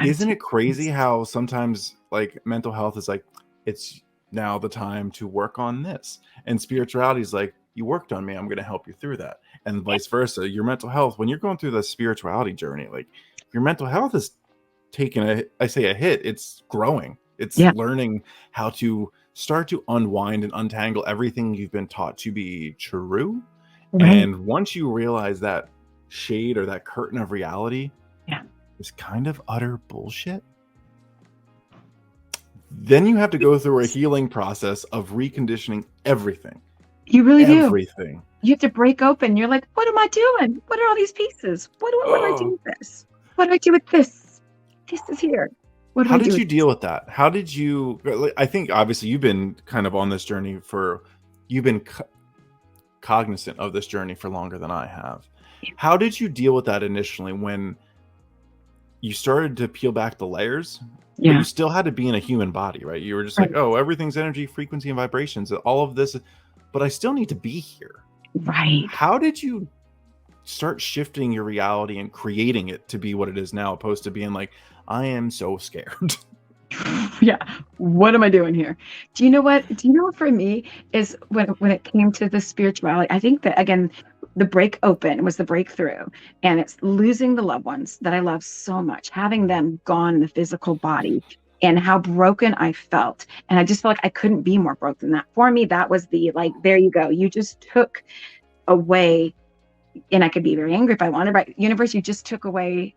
Isn't gratitude. it crazy how sometimes like mental health is like, it's now the time to work on this, and spirituality is like, you worked on me, I'm going to help you through that, and vice versa. Your mental health, when you're going through the spirituality journey, like your mental health is taking I say a hit, it's growing, it's Yeah. learning how to start to unwind and untangle everything you've been taught to be true. Right. And once you realize that shade or that curtain of reality Yeah. is kind of utter bullshit, then you have to go through a healing process of reconditioning everything. You really do. Everything. You have to break open. You're like, what am I doing? What are all these pieces? What do I do Oh, with this? What do I do with this? This is here. What do how I do did with you deal with that? How did you? I think obviously you've been kind of on this journey for, you've been cognizant of this journey for longer than I have. this? How did you deal with that initially when you started to peel back the layers, but Yeah. you still had to be in a human body, right? You were just like, Right. oh, everything's energy, frequency, and vibrations, all of this, but I still need to be here. Right. How did you start shifting your reality and creating it to be what it is now, opposed to being like, I am so scared? Yeah. What am I doing here? Do you know what? Do you know what for me is when it came to the spirituality, I think that again, the break open was the breakthrough. And it's losing the loved ones that I love so much, having them gone in the physical body and how broken I felt. And I just felt like I couldn't be more broke than that. For me, that was the like, there you go. You just took away, and I could be very angry if I wanted, but universe, you just took away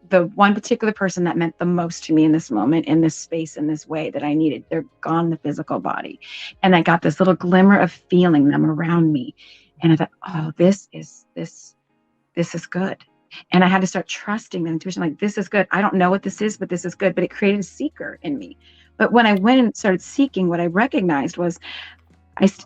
the one particular person that meant the most to me in this moment, in this space, in this way that I needed. They're gone in the physical body. And I got this little glimmer of feeling them around me. And I thought, oh, this is good. And I had to start trusting the intuition, like, this is good. I don't know what this is, but this is good. But it created a seeker in me. But when I went and started seeking, what I recognized was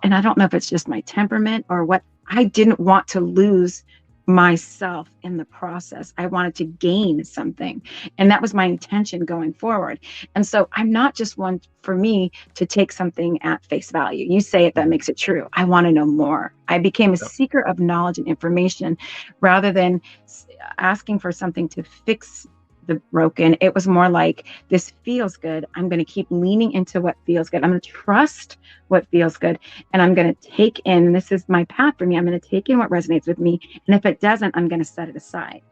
and I don't know if it's just my temperament or what, I didn't want to lose myself in the process. I wanted to gain something. And that was my intention going forward. And so I'm not just one for me to take something at face value. You say it, that makes it true. I want to know more. I became a Yep. seeker of knowledge and information rather than asking for something to fix the broken. It was more like, this feels good. I'm going to keep leaning into what feels good. I'm going to trust what feels good. And I'm going to take in, this is my path for me. I'm going to take in what resonates with me. And if it doesn't, I'm going to set it aside.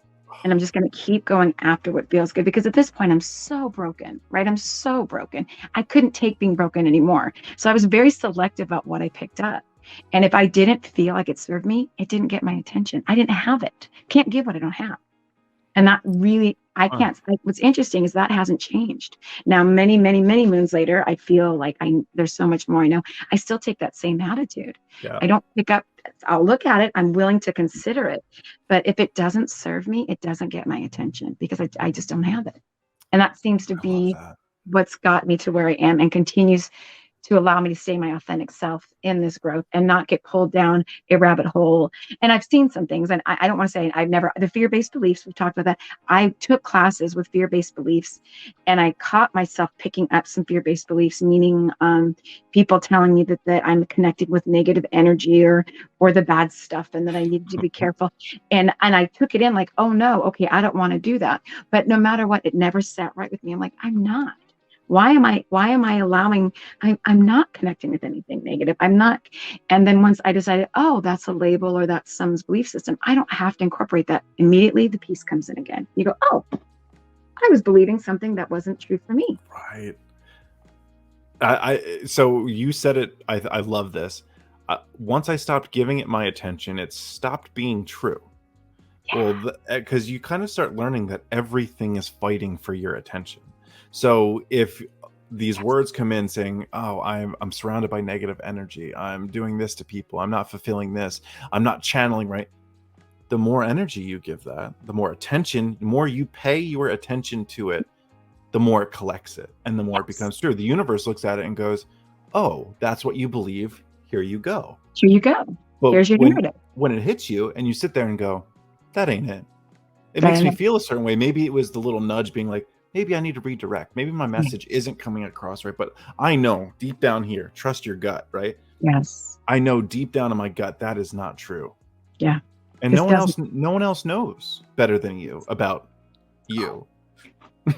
And I'm just going to keep going after what feels good. Because at this point, I'm so broken, right? I'm so broken. I couldn't take being broken anymore. So I was very selective about what I picked up. And if I didn't feel like it served me, it didn't get my attention. I didn't have it. Can't give what I don't have. And that really, I Huh. can't, like, what's interesting is that hasn't changed. Now, many, many, many moons later, I feel like there's so much more I know. I still take that same attitude. Yeah. I don't pick up, I'll look at it. I'm willing to consider it. But if it doesn't serve me, it doesn't get my attention because I just don't have it. And that seems to I love be that. what's got me to where I am and continues to allow me to stay my authentic self in this growth and not get pulled down a rabbit hole. And I've seen some things, and I don't want to say I've never, the fear-based beliefs, we've talked about that. I took classes with fear-based beliefs and I caught myself picking up some fear-based beliefs, meaning people telling me that I'm connected with negative energy or the bad stuff and that I needed to be careful. And I took it in like, oh no, okay, I don't want to do that. But no matter what, it never sat right with me. I'm like, I'm not. Why am I allowing, I'm not connecting with anything negative. I'm not. And then once I decided, oh, that's a label or that's someone's belief system, I don't have to incorporate that. Immediately the peace comes in again. You go, oh, I was believing something that wasn't true for me. Right. So you said it. I love this. Once I stopped giving it my attention, it stopped being true. Yeah. Well, because you kind of start learning that everything is fighting for your attention. So if these words come in saying, oh, I'm surrounded by negative energy, I'm doing this to people, I'm not fulfilling this, I'm not channeling right, the more energy you give that, the more attention, the more you pay your attention to it, the more it collects it and the more it becomes true. The universe looks at it and goes, oh, that's what you believe, here you go. Here you go. But Here's your narrative. when it hits you and you sit there and go, that ain't it, it That makes me ain't it. feel a certain way. Maybe it was the little nudge being like, maybe I need to redirect. Maybe my message isn't coming across right. But I know deep down here, trust your gut, right? Yes. I know deep down in my gut that is not true. Yeah. And This no one else knows better than you about you.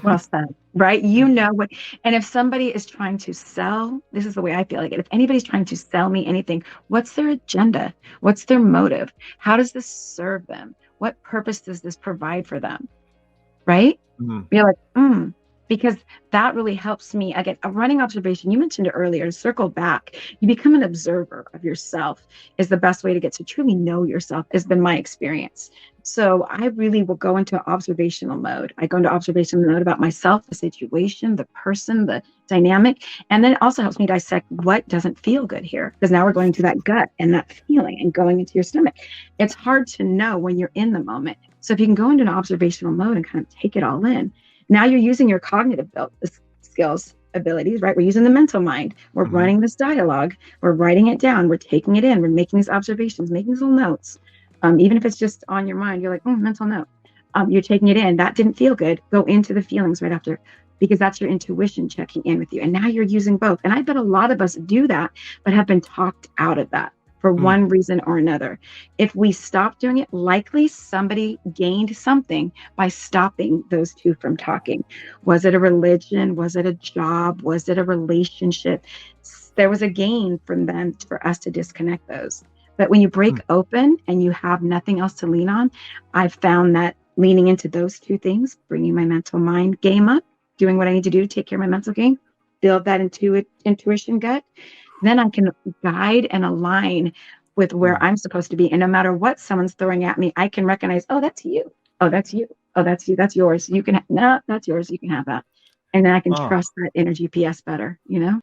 Well said, right? You know what, and if somebody is trying to sell, this is the way I feel like it. If anybody's trying to sell me anything, what's their agenda? What's their motive? How does this serve them? What purpose does this provide for them? Right? Mhm. You're like, because that really helps me. Again, a running observation, you mentioned it earlier, to circle back, you become an observer of yourself is the best way to get to truly know yourself, has been my experience. So I really will go into observational mode. I go into observational mode about myself, the situation, the person, the dynamic. And then it also helps me dissect what doesn't feel good here. Because now we're going to that gut and that feeling and going into your stomach. It's hard to know when you're in the moment. So if you can go into an observational mode and kind of take it all in, now you're using your cognitive skills, abilities, right? We're using the mental mind. We're Mhm. running this dialogue. We're writing it down. We're taking it in. We're making these observations, making these little notes. Even if it's just on your mind, you're like, mental note. You're taking it in. That didn't feel good. Go into the feelings right after, because that's your intuition checking in with you. And now you're using both. And I bet a lot of us do that, but have been talked out of that for Mm. one reason or another. If we stop doing it, likely somebody gained something by stopping those two from talking. Was it a religion? Was it a job? Was it a relationship? There was a gain from them for us to disconnect those. But when you break Mm. open and you have nothing else to lean on, I've found that leaning into those two things, bringing my mental mind game up, doing what I need to do to take care of my mental game, build that intuition gut, then I can guide and align with where Mm. I'm supposed to be. And no matter what someone's throwing at me, I can recognize, oh, that's you. Oh, that's you. Oh, that's you. That's yours. You can, no, that's yours. You can have that. And then I can Oh. trust that inner GPS better, you know?